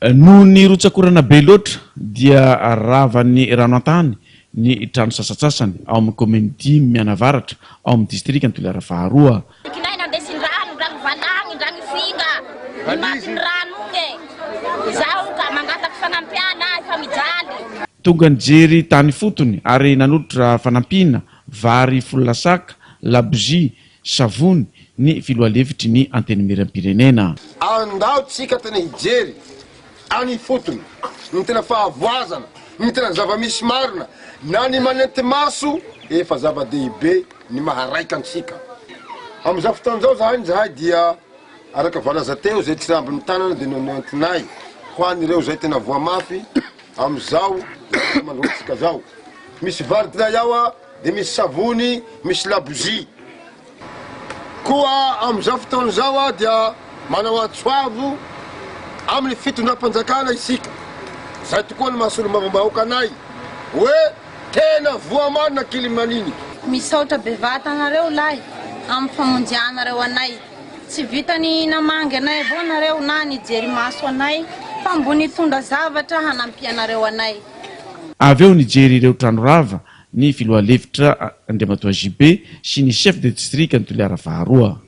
No ny rotsakorana be loatra dia ravan'ny rano antany ny trano sasatsasany ao amin'ny commune 10 Mianavaratra ao amin'ny district Toliara Faharoa. Tonga nijery tany fotony ary nanolotra fanampiana vary fololasaka, labozia, savony ny filoalefitry ny antenimiram-pirenena. Andao tsika tena hijery any fotony ny tena fahavoazana, ny tena zava-misy marina na ny manenty maso efa zava-dehibe ny maharaika antsika. Amin'izao fotoan'izao zahay dia araka valaza teo zay tsy rambin'ny tanana dia nonentinay ho an'ireo zay tena voamafy amin'izao manolotsika zao. Misy vary dinay ao dia misy savony, misy labozia. Koa amin'izao fotoan'izao dia manao antsoavo amin'ny fitondram-panjakana isika. Zay tokoa ny mahasolo mavambahoaka anay hoe tena voamarina Kilimaniny. Misaotra bevatanareo lahy amin'ny famonjianareo anay. Tsy vitany namangy anay avao nareo na nijery maso anay fa mbony tondra zavatra hanampianareo anay. Avy eo nijery ireo trano rava ny filoalefitra Andriamatoa JB sy ny chef de district Toliara Faharoa.